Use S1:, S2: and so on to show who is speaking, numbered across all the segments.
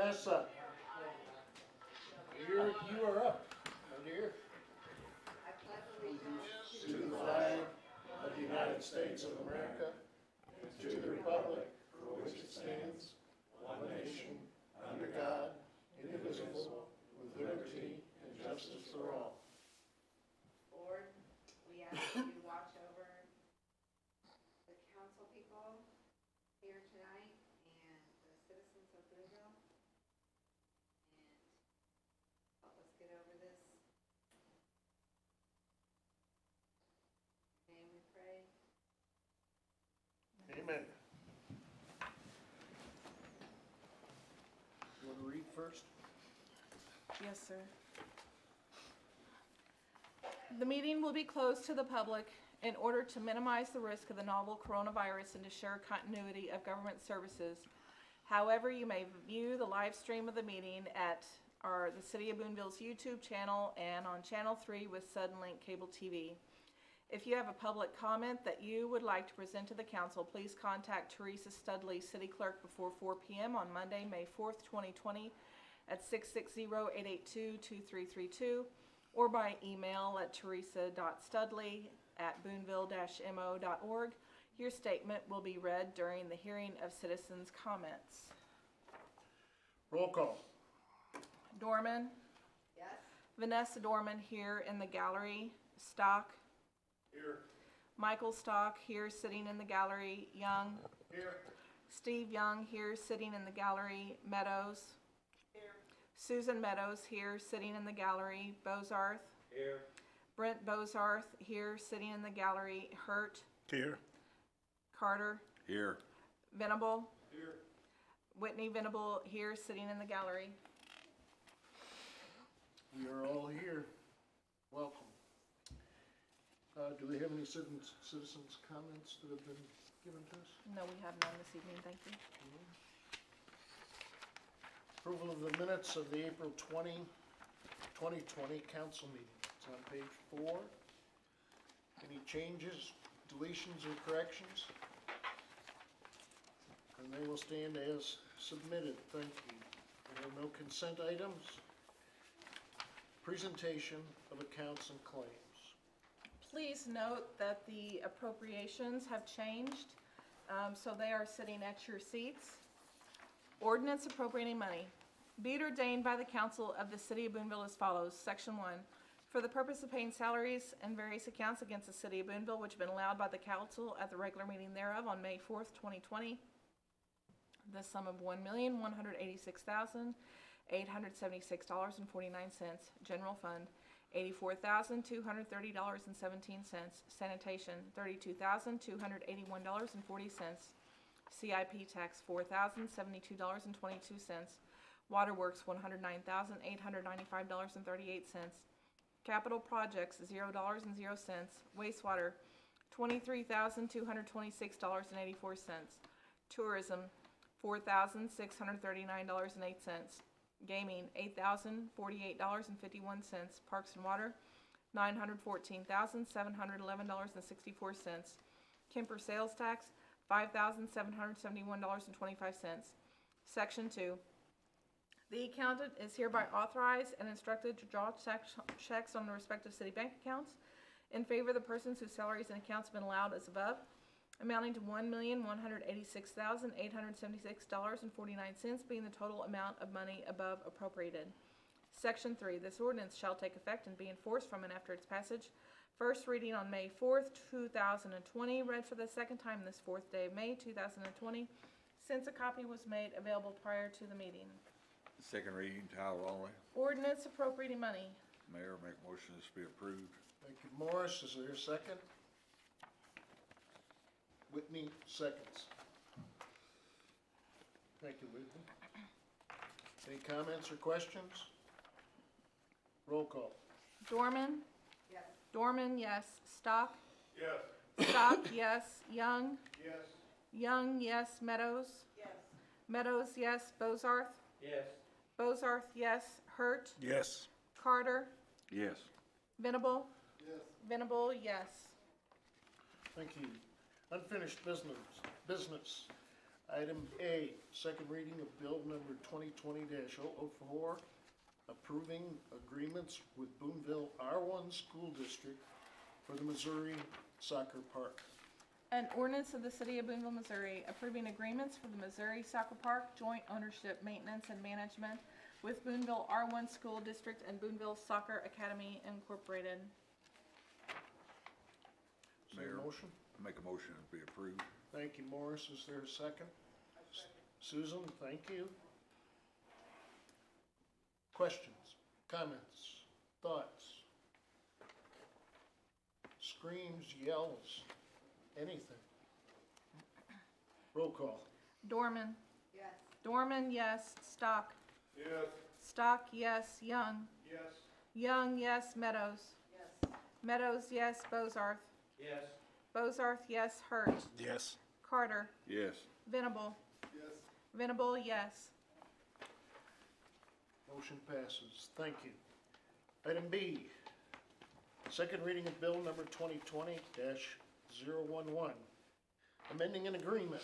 S1: Vanessa, you are up, my dear.
S2: I pledge allegiance
S1: To the flag of the United States of America, and to the republic for which it stands, one nation, under God, indivisible, with liberty and justice for all.
S2: Board, we ask you to watch over the council people here tonight and the citizens of Boonville. And help us get over this. In your name we pray.
S1: Amen. You want to read first?
S3: Yes, sir. The meeting will be closed to the public in order to minimize the risk of the novel coronavirus and to assure continuity of government services. However, you may view the live stream of the meeting at the City of Boonville's YouTube channel and on Channel 3 with Suddenlink Cable TV. If you have a public comment that you would like to present to the council, please contact Teresa Studley, City Clerk, before 4 p.m. on Monday, May 4th, 2020 at 660-882-2332 or by email at teresa.studley@boonville-mo.org. Your statement will be read during the hearing of citizens' comments.
S1: Roll call.
S3: Dorman.
S2: Yes?
S3: Vanessa Dorman here in the gallery. Stock.
S1: Here.
S3: Michael Stock here sitting in the gallery. Young.
S1: Here.
S3: Steve Young here sitting in the gallery. Meadows.
S2: Here.
S3: Susan Meadows here sitting in the gallery. Bozarth.
S1: Here.
S3: Brent Bozarth here sitting in the gallery. Hurt.
S1: Here.
S3: Carter.
S4: Here.
S3: Venable.
S1: Here.
S3: Whitney Venable here sitting in the gallery.
S1: We are all here. Welcome. Do we have any citizens' comments that have been given to us?
S3: No, we have none this evening, thank you.
S1: Approval of the minutes of the April 2020 council meeting. It's on page 4. Any changes, deletions, or corrections? And they will stand as submitted. Thank you. There are no consent items. Presentation of accounts and claims.
S3: Please note that the appropriations have changed, so they are sitting at your seats. Ordinance appropriating money. Be it ordained by the council of the city of Boonville as follows. Section 1. For the purpose of paying salaries and various accounts against the city of Boonville, which have been allowed by the council at the regular meeting thereof on May 4th, 2020, the sum of $1,186,876.49. General fund, $84,230.17. Sanitation, $32,281.40. CIP tax, $4,072.22. Waterworks, $109,895.38. Capital projects, $0.00. Wastewater, $23,226.84. Tourism, $4,639.08. Gaming, $8,048.51. Parks and Water, $914,711.64. Kemper sales tax, $5,771.25. Section 2. The accountant is hereby authorized and instructed to draw checks on the respective city bank accounts in favor of the persons whose salaries and accounts have been allowed as above, amounting to $1,186,876.49, being the total amount of money above appropriated. Section 3. This ordinance shall take effect and be enforced from and after its passage. First reading on May 4th, 2020. Read for the second time this 4th day of May, 2020, since a copy was made available prior to the meeting.
S4: Second reading, title only.
S3: Ordinance appropriating money.
S4: Mayor, make motion this be approved.
S1: Thank you, Morris. Is there a second? Whitney seconds. Thank you, Whitney. Any comments or questions? Roll call.
S3: Dorman.
S2: Yes.
S3: Dorman, yes. Stock.
S1: Yes.
S3: Stock, yes. Young.
S1: Yes.
S3: Young, yes. Meadows.
S2: Yes.
S3: Meadows, yes. Bozarth.
S1: Yes.
S3: Bozarth, yes. Hurt.
S1: Yes.
S3: Carter.
S4: Yes.
S3: Venable.
S1: Yes.
S3: Venable, yes.
S1: Thank you. Unfinished business. Item A, second reading of bill number 2020-004, approving agreements with Boonville R1 School District for the Missouri Soccer Park.
S3: An ordinance of the City of Boonville, Missouri, approving agreements for the Missouri Soccer Park joint ownership, maintenance, and management with Boonville R1 School District and Boonville Soccer Academy Incorporated.
S1: Is there a
S4: Mayor.
S1: motion?
S4: Make a motion to be approved.
S1: Thank you, Morris. Is there a second? Susan, thank you. Questions, comments, thoughts? Screams, yells, anything? Roll call.
S3: Dorman.
S2: Yes.
S3: Dorman, yes. Stock.
S1: Yes.
S3: Stock, yes. Young.
S1: Yes.
S3: Young, yes. Meadows.
S2: Yes.
S3: Meadows, yes. Bozarth.
S1: Yes.
S3: Bozarth, yes. Hurt.
S1: Yes.
S3: Carter.
S4: Yes.
S3: Venable.
S1: Yes.
S3: Venable, yes.
S1: Motion passes. Thank you. Item B, second reading of bill number 2020-011, amending an agreement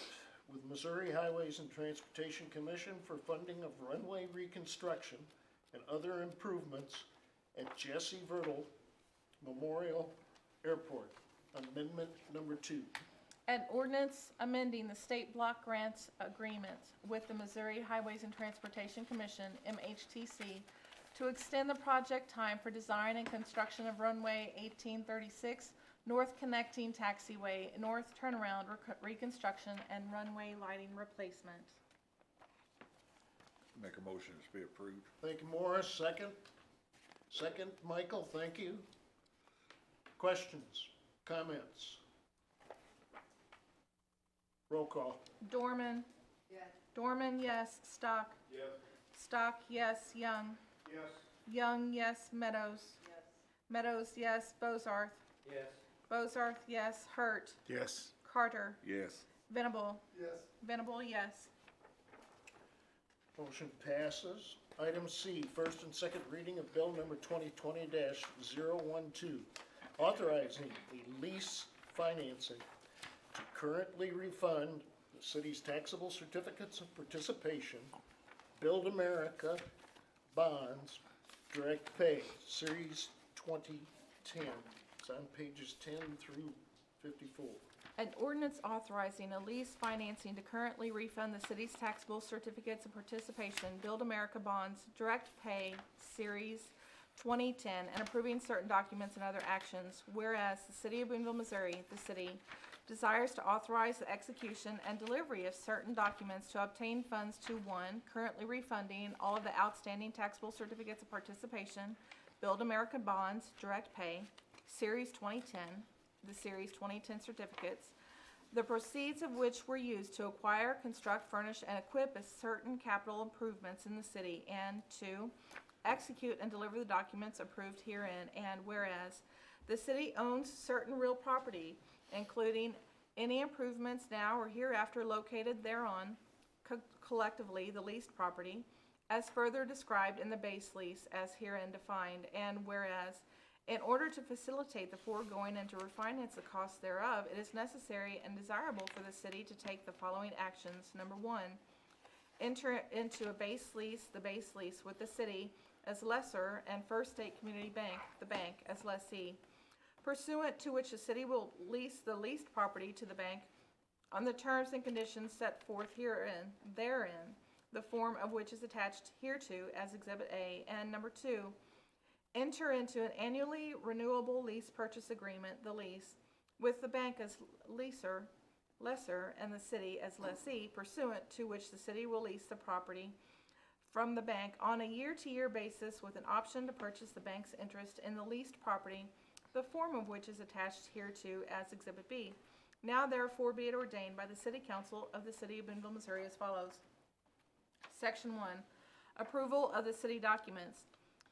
S1: with Missouri Highways and Transportation Commission for funding of runway reconstruction and other improvements at Jesse Vertle Memorial Airport. Amendment number 2.
S3: An ordinance amending the state block grants agreement with the Missouri Highways and Transportation Commission, MHTC, to extend the project time for design and construction of runway 1836, north connecting taxiway, north turnaround reconstruction, and runway lighting replacement.
S4: Make a motion to be approved.
S1: Thank you, Morris. Second. Second, Michael. Thank you. Questions, comments? Roll call.
S3: Dorman.
S2: Yes.
S3: Dorman, yes. Stock.
S1: Yes.
S3: Stock, yes. Young.
S1: Yes.
S3: Young, yes. Meadows.
S2: Yes.
S3: Meadows, yes. Bozarth.
S1: Yes.
S3: Bozarth, yes. Hurt.
S1: Yes.
S3: Carter.
S4: Yes.
S3: Venable.
S1: Yes.
S3: Venable, yes.
S1: Motion passes. Item C, first and second reading of bill number 2020-012, authorizing the lease financing to currently refund the city's taxable certificates of participation, Build America bonds, direct pay, Series 2010. It's on pages 10 through 54.
S3: An ordinance authorizing a lease financing to currently refund the city's taxable certificates of participation, Build America bonds, direct pay, Series 2010, and approving certain documents and other actions. Whereas the City of Boonville, Missouri, the city, desires to authorize the execution and delivery of certain documents to obtain funds to, 1, currently refunding all of the outstanding taxable certificates of participation, Build America bonds, direct pay, Series 2010, the Series 2010 certificates, the proceeds of which were used to acquire, construct, furnish, and equip certain capital improvements in the city, and 2, execute and deliver the documents approved herein. And whereas the city owns certain real property, including any improvements now or hereafter located thereon, collectively the leased property, as further described in the base lease as herein defined. And whereas in order to facilitate the foregoing and to refinance the cost thereof, it is necessary and desirable for the city to take the following actions. Number 1, enter into a base lease, the base lease with the city as lessor, and First State Community Bank, the bank, as lessee, pursuant to which the city will lease the leased property to the bank on the terms and conditions set forth therein, the form of which is attached hereto as Exhibit A. And number 2, enter into an annually renewable lease purchase agreement, the lease, with the bank as lessor, and the city as lessee, pursuant to which the city will lease the property from the bank on a year-to-year basis with an option to purchase the bank's interest in the leased property, the form of which is attached hereto as Exhibit B. Now therefore be it ordained by the City Council of the City of Boonville, Missouri as follows. Section 1, approval of the city documents.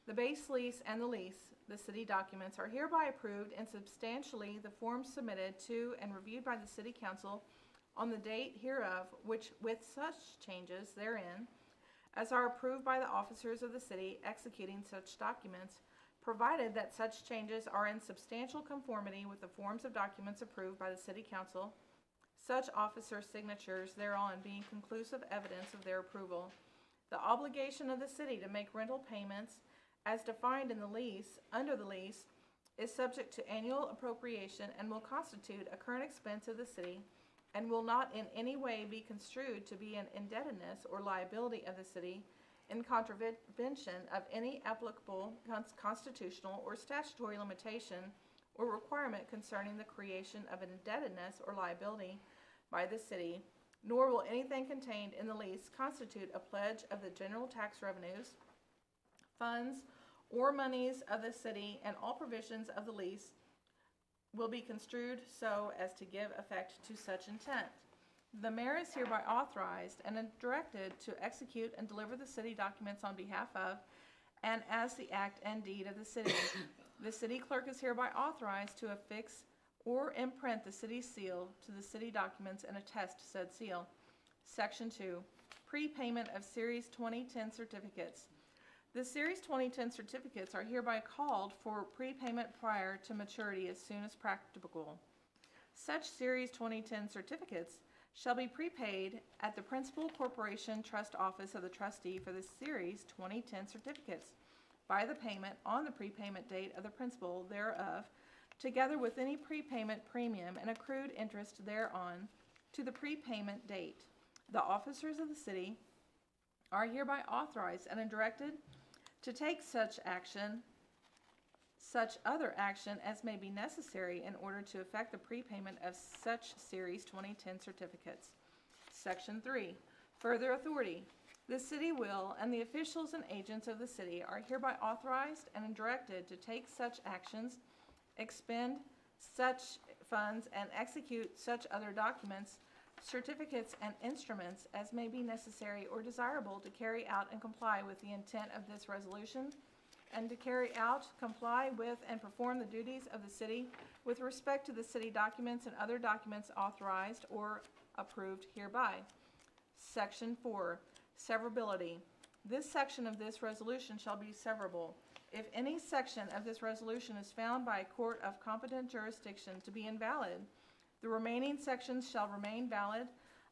S3: The base lease and the lease, the city documents, are hereby approved and substantially the forms submitted to and reviewed by the City Council on the date hereof, which with such changes therein as are approved by the officers of the city executing such documents, provided that such changes are in substantial conformity with the forms of documents approved by the City Council. such officers' signatures thereon being conclusive evidence of their approval. The obligation of the city to make rental payments as defined in the lease, under the lease, is subject to annual appropriation and will constitute a current expense of the city and will not in any way be construed to be an indebtedness or liability of the city in contravention of any applicable constitutional or statutory limitation or requirement concerning the creation of an indebtedness or liability by the city, nor will anything contained in the lease constitute a pledge of the general tax revenues, funds, or monies of the city, and all provisions of the lease will be construed so as to give effect to such intent. The mayor is hereby authorized and directed to execute and deliver the city documents on behalf of and as the act and deed of the city. The city clerk is hereby authorized to affix or imprint the city seal to the city documents and attest said seal. Section 2. Prepayment of Series 2010 certificates. The Series 2010 certificates are hereby called for prepayment prior to maturity as soon as practicable. Such Series 2010 certificates shall be prepaid at the Principal Corporation Trust Office of the trustee for the Series 2010 certificates by the payment on the prepayment date of the principal thereof, together with any prepayment premium and accrued interest thereon to the prepayment date. The officers of the city are hereby authorized and directed to take such other action as may be necessary in order to effect the prepayment of such Series 2010 certificates. Section 3. Further authority. The city will, and the officials and agents of the city are hereby authorized and directed to take such actions, expend such funds, and execute such other documents, certificates, and instruments as may be necessary or desirable to carry out and comply with the intent of this resolution, and to carry out, comply with, and perform the duties of the city with respect to the city documents and other documents authorized or approved hereby. Section 4. Severability. This section of this resolution shall be severable if any section of this resolution is found by a court of competent jurisdiction to be invalid. The remaining sections shall remain valid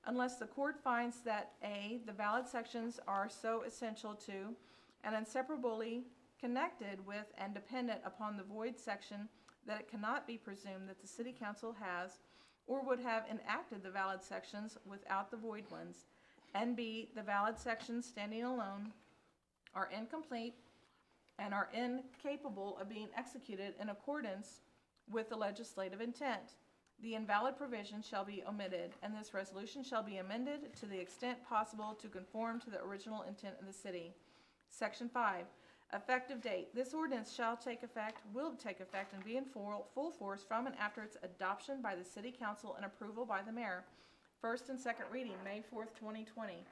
S3: unless the court finds that A, the valid sections are so essential to and inseparably connected with and dependent upon the void section that it cannot be presumed that the city council has or would have enacted the valid sections without the void ones, and B, the valid sections standing alone are incomplete and are incapable of being executed in accordance with the legislative intent. The invalid provision shall be omitted, and this resolution shall be amended to the extent possible to conform to the original intent of the city. Section 5. Effective date. This ordinance will take effect, and be in full force from and after its adoption by the City Council and approval by the Mayor. First and second reading, May 4th, 2020.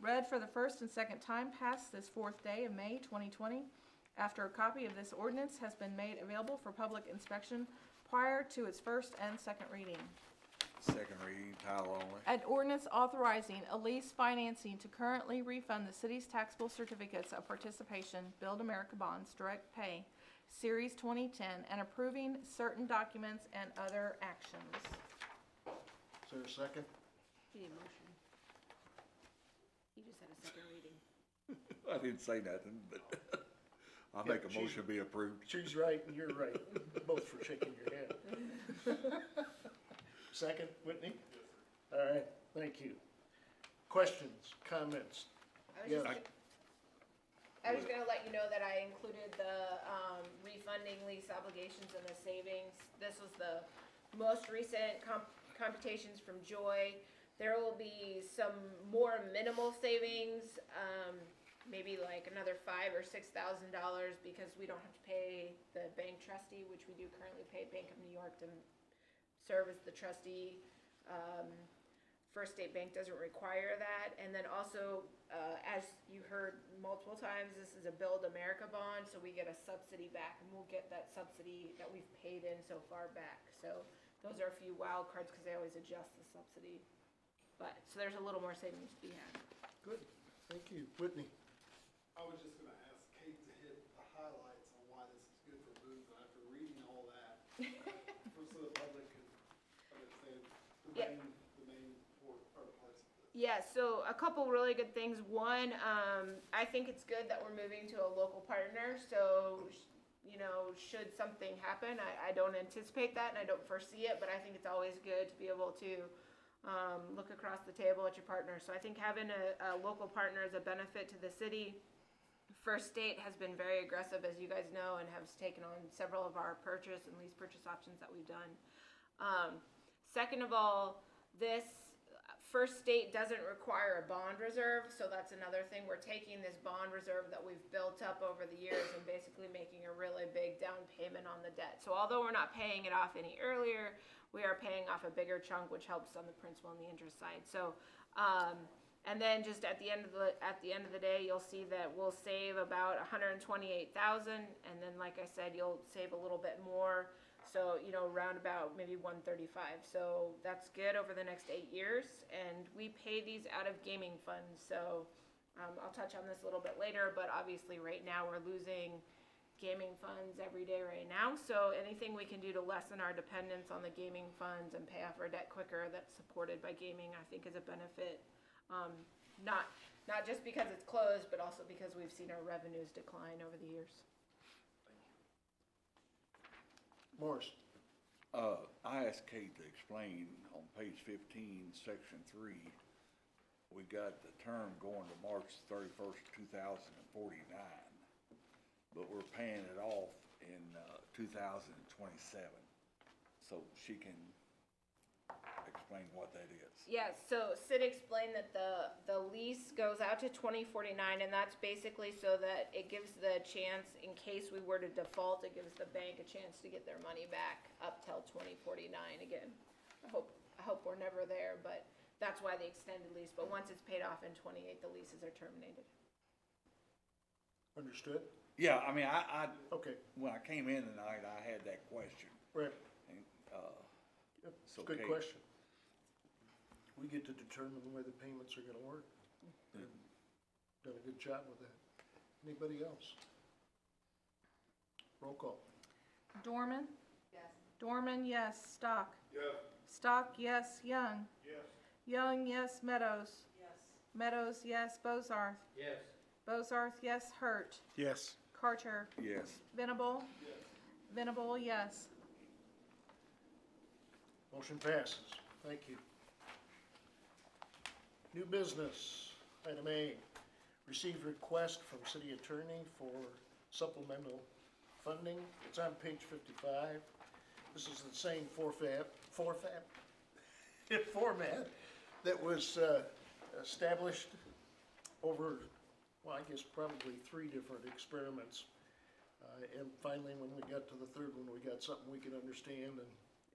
S3: Read for the first and second time past this 4th day of May 2020, after a copy of this ordinance has been made available for public inspection prior to its first and second reading.
S4: Second reading, title only.
S3: An ordinance authorizing a lease financing to currently refund the city's taxable certificates of participation, Build America Bonds, Direct Pay, Series 2010, and approving certain documents and other actions.
S1: Is there a second?
S2: Need a motion. You just had a second reading.
S4: I didn't say nothing, but I'll
S1: Yeah,
S4: make a motion to be approved.
S1: She's right and you're right, both for shaking your head. Second, Whitney? All right, thank you. Questions, comments?
S2: I was
S1: Yeah.
S2: just, I was gonna let you know that I included the, refunding lease obligations and the savings. This was the most recent computations from Joy. There will be some more minimal savings, maybe like another $5,000 or $6,000 because we don't have to pay the bank trustee, which we do currently pay Bank of New York to serve as the trustee. First State Bank doesn't require that. And then also, as you heard multiple times, this is a Build America bond, so we get a subsidy back, and we'll get that subsidy that we've paid in so far back. So those are a few wild cards because they always adjust the subsidy. But, so there's a little more savings to be had.
S1: Good, thank you. Whitney?
S5: I was just gonna ask Kate to hit the highlights on why this is good for Boonville after reading all that, so the public can understand the
S2: Yep.
S5: main
S6: Yeah, so a couple really good things. One, I think it's good that we're moving to a local partner. So, should something happen, I don't anticipate that and I don't foresee it, but I think it's always good to be able to look across the table at your partner. So I think having a local partner is a benefit to the city. First State has been very aggressive, as you guys know, and has taken on several of our purchase and lease purchase options that we've done. Second of all, this First State doesn't require a bond reserve, so that's another thing. We're taking this bond reserve that we've built up over the years and basically making a really big down payment on the debt. So although we're not paying it off any earlier, we are paying off a bigger chunk, which helps on the principal and the interest side. So, and then just at the end of the day, you'll see that we'll save about $128,000, and then like I said, you'll save a little bit more. So, around about maybe $135. So that's good over the next 8 years. And we pay these out of gaming funds. So I'll touch on this a little bit later, but obviously right now we're losing gaming funds every day right now. So anything we can do to lessen our dependence on the gaming funds and pay off our debt quicker that's supported by gaming, I think is a benefit. Not just because it's closed, but also because we've seen our revenues decline over the years.
S1: Morris.
S4: I asked Kate to explain on page 15, section 3, we got the term going to March 31st, 2049, but we're paying it off in 2027. So she can explain what that is.
S6: Yeah, so Sid explained that the lease goes out to 2049, and that's basically so that it gives the chance, in case we were to default, it gives the bank a chance to get their money back up till 2049 again. I hope we're never there, but that's why the extended lease. But once it's paid off in 28, the leases are terminated.
S1: Understood?
S4: Yeah, I mean, I
S1: Okay,
S4: when I came in tonight, I had that question.
S1: right.
S4: And,
S1: Yep,
S4: So,
S1: good
S4: Kate.
S1: question. We get to determine the way the payments are gonna work. And done a good job with that. Anybody else? Roll call.
S3: Dorman?
S2: Yes.
S3: Dorman, yes. Stock?
S5: Yes.
S3: Stock, yes. Young?
S5: Yes.
S3: Young, yes. Meadows?
S2: Yes.
S3: Meadows, yes. Bozarth?
S5: Yes.
S3: Bozarth, yes. Hurt?
S1: Yes.
S3: Carter?
S4: yes,
S3: Venable?
S5: Yes.
S3: Venable, yes.
S1: Motion passes. Thank you. New business, item A, receive request from city attorney for supplemental funding. It's on page 55. This is the same format that was established over, well, I guess probably 3 different experiments. And finally, when we got to the third one, we got something we could understand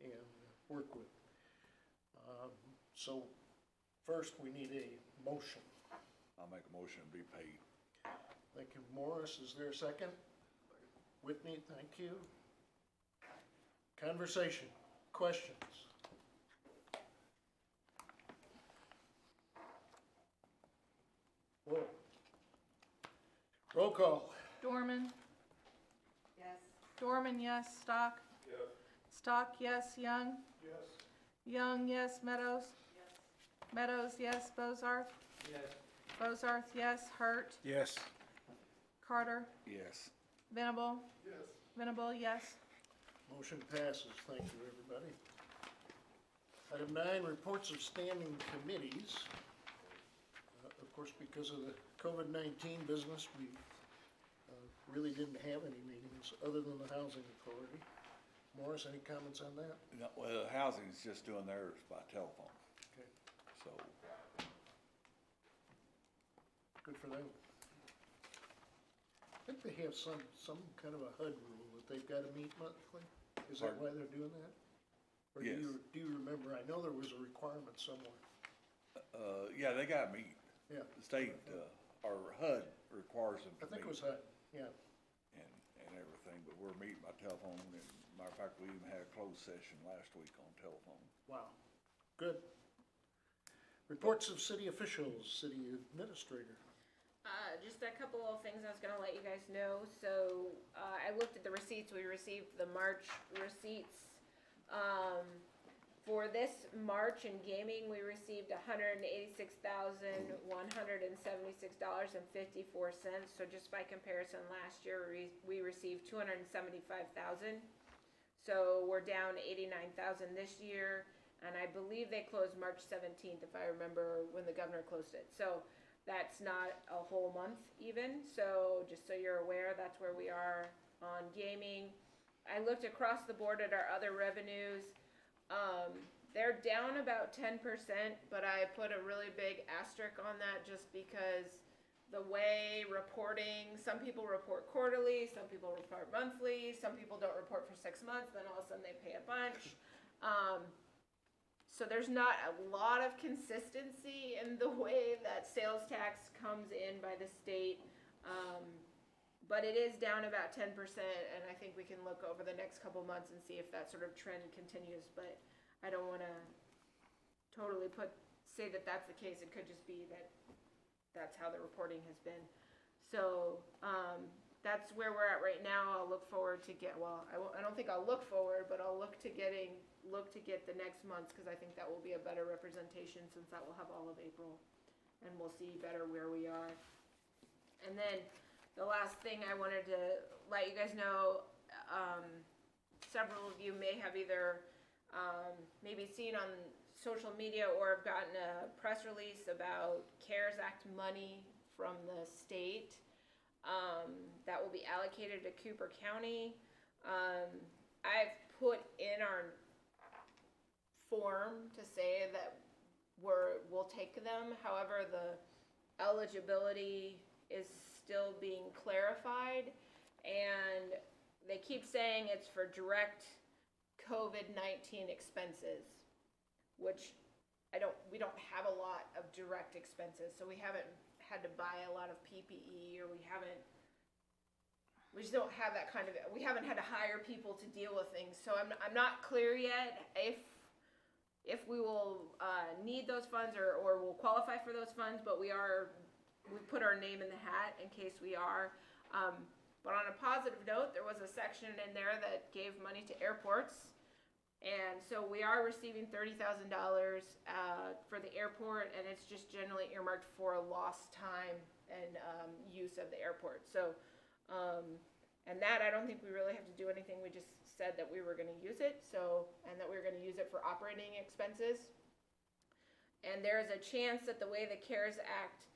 S1: and work with. So first, we need a motion.
S4: I'll make a motion to be paid.
S1: Thank you, Morris. Is there a second? Whitney, thank you. Conversation, questions? Whoa. Roll call.
S3: Dorman?
S2: Yes.
S3: Dorman, yes. Stock?
S5: Yes.
S3: Stock, yes. Young?
S5: Yes.
S3: Young, yes. Meadows?
S2: Yes.
S3: Meadows, yes. Bozarth?
S5: Yes.
S3: Bozarth, yes. Hurt?
S1: Yes.
S3: Carter?
S4: Yes,
S3: Venable?
S5: Yes.
S3: Venable, yes.
S1: Motion passes. Thank you, everybody. Item 9, reports of standing committees. Of course, because of the COVID-19 business, we really didn't have any meetings other than the Housing Authority. Morris, any comments on that?
S4: no, well, housing's just doing theirs by telephone,
S1: Okay,
S4: so,
S1: good for them. I think they have some kind of a HUD rule that they've got to meet monthly. Is that why they're doing that? Or
S4: Yes.
S1: do you remember? I know there was a requirement somewhere.
S4: yeah, they got me.
S1: Yeah,
S4: The state, or HUD requires them
S1: I
S4: to
S1: think it was
S4: meet
S1: HUD, yeah.
S4: and everything, but we're meeting by telephone, and matter of fact, we even had a closed session last week on telephone.
S1: Wow, good. Reports of city officials, city administrator.
S6: Just a couple of things I was gonna let you guys know. So, I looked at the receipts. We received the March receipts. For this March in gaming, we received $186,176.54. So just by comparison, last year we received $275,000. So we're down 89,000 this year, and I believe they closed March 17th, if I remember when the governor closed it. So that's not a whole month even. So just so you're aware, that's where we are on gaming. I looked across the board at our other revenues. They're down about 10%, but I put a really big asterisk on that just because the way reporting, some people report quarterly, some people report monthly, some people don't report for 6 months, then all of a sudden they pay a bunch. So there's not a lot of consistency in the way that sales tax comes in by the state. But it is down about 10%, and I think we can look over the next couple months and see if that sort of trend continues. But I don't want to totally say that that's the case. It could just be that that's how the reporting has been. So that's where we're at right now. I'll look forward to I don't think I'll look forward, but I'll look to get the next month's, because I think that will be a better representation, since that will have all of April, and we'll see better where we are. And then the last thing I wanted to let you guys know, several of you may have either maybe seen on social media or have gotten a press release about CARES Act money from the state that will be allocated to Cooper County. I've put in our form to say that we'll take them. However, the eligibility is still being clarified, and they keep saying it's for direct COVID-19 expenses, which we don't have a lot of direct expenses, so we haven't had to buy a lot of PPE, or we just don't have that kind of, we haven't had to hire people to deal with things. So I'm not clear yet if we will need those funds or will qualify for those funds, but we put our name in the hat in case we are. But on a positive note, there was a section in there that gave money to airports. And so we are receiving $30,000 for the airport, and it's just generally earmarked for lost time and use of the airport. So, and that I don't think we really have to do anything. We just said that we were going to use it, and that we were going to use it for operating expenses. And there is a chance that the way the CARES Act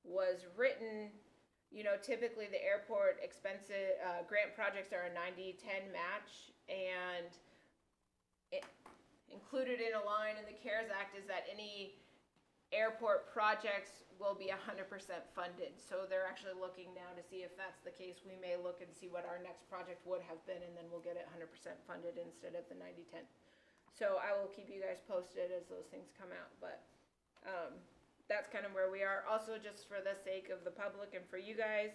S6: was written, typically the airport expenses grant projects are a 90-10 match, and included in a line in the CARES Act is that any airport projects will be 100% funded. So they're actually looking now to see if that's the case. We may look and see what our next project would have been, and then we'll get it 100% funded instead of the 90-10. So I will keep you guys posted as those things come out, but that's kind of where we are. Also, just for the sake of the public and for you guys,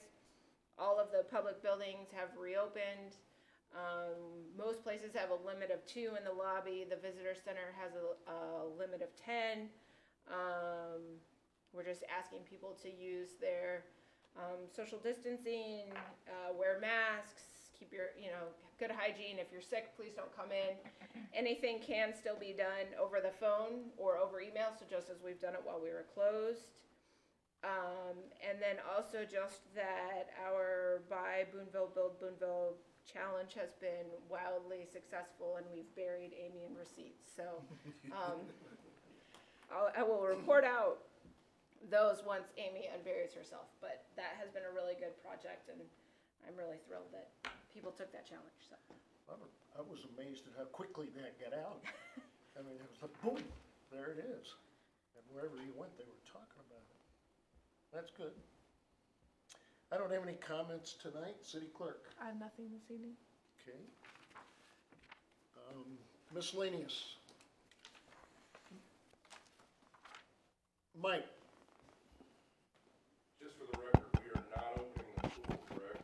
S6: all of the public buildings have reopened. Most places have a limit of 2 in the lobby. The visitor center has a limit of 10. We're just asking people to use their social distancing, wear masks, keep your, good hygiene. If you're sick, please don't come in. Anything can still be done over the phone or over email, so just as we've done it while we were closed. And then also just that our Buy Boonville, Build Boonville challenge has been wildly successful, and we've buried Amy in receipts. So I will report out those once Amy unburies herself. But that has been a really good project, and I'm really thrilled that people took that challenge. So
S1: I was amazed at how quickly that got out. I mean, it was like, boom, there it is. And wherever you went, they were talking about it. That's good. I don't have any comments tonight. City Clerk.
S3: I have nothing this evening.
S1: Okay. Miscellaneous. Mike.
S7: Just for the record, we are not opening the pool, correct?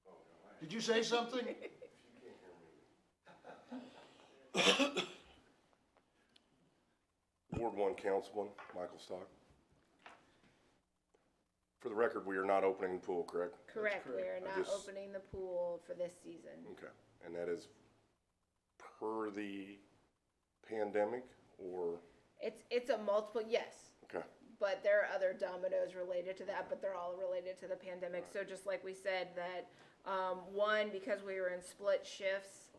S7: Oh, no,
S1: Did you say something?
S7: if you can't hear me. Ward 1 Councilman, Michael Stock. For the record, we are not opening the pool, correct?
S6: correct, we are
S7: I
S6: not
S7: just-
S6: opening the pool for this season.
S7: Okay, and that is per the pandemic, or,
S6: It's a multiple, yes.
S7: okay,
S6: But there are other dominoes related to that, but they're all related to the pandemic. So just like we said that, one, because we were in split shifts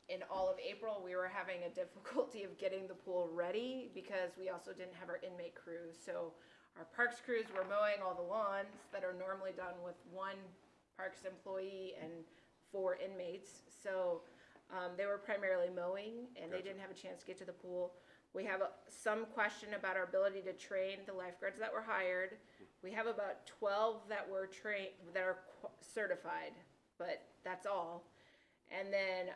S6: in all of April, we were having a difficulty of getting the pool ready because we also didn't have our inmate crews. So our parks crews were mowing all the lawns that are normally done with one parks employee and 4 inmates. So, they were primarily mowing and they
S7: Gotcha.
S6: didn't have a chance to get to the pool. We have some question about our ability to train the lifeguards that were hired. We have about 12 that were trained, that are certified, but that's all. And then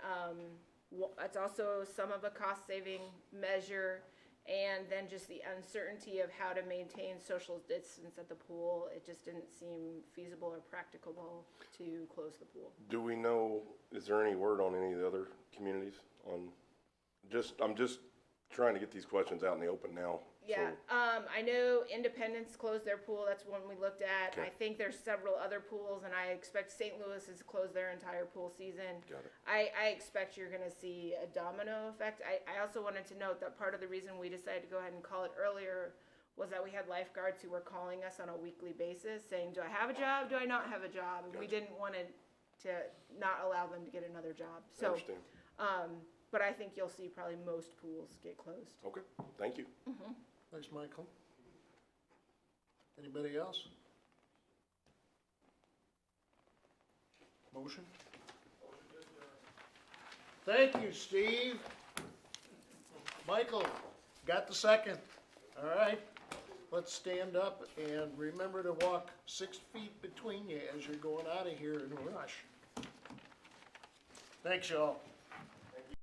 S6: it's also some of a cost-saving measure, and then just the uncertainty of how to maintain social distance at the pool. It just didn't seem feasible or practicable to close the pool.
S7: do we know, is there any word on any of the other communities on, I'm just trying to get these questions out in the open now.
S6: Yeah,
S7: so-
S6: I know Independence closed their pool, that's one we looked at.
S7: Okay.
S6: I think there's several other pools, and I expect St. Louis has closed their entire pool season.
S7: Got it.
S6: I expect you're gonna see a domino effect. I also wanted to note that part of the reason we decided to go ahead and call it earlier was that we had lifeguards who were calling us on a weekly basis, saying, do I have a job, do I not have a job? And we
S7: Gotcha.
S6: didn't want to not allow them to get another job,
S7: I
S6: so.
S7: understand.
S6: But I think you'll see probably most pools get closed.
S7: Okay, thank you.
S1: Thanks, Michael. Anybody else? Motion? Thank you, Steve. Michael, got the second. All right, let's stand up and remember to walk 6 feet between you as you're going out of here in a rush. Thanks, y'all.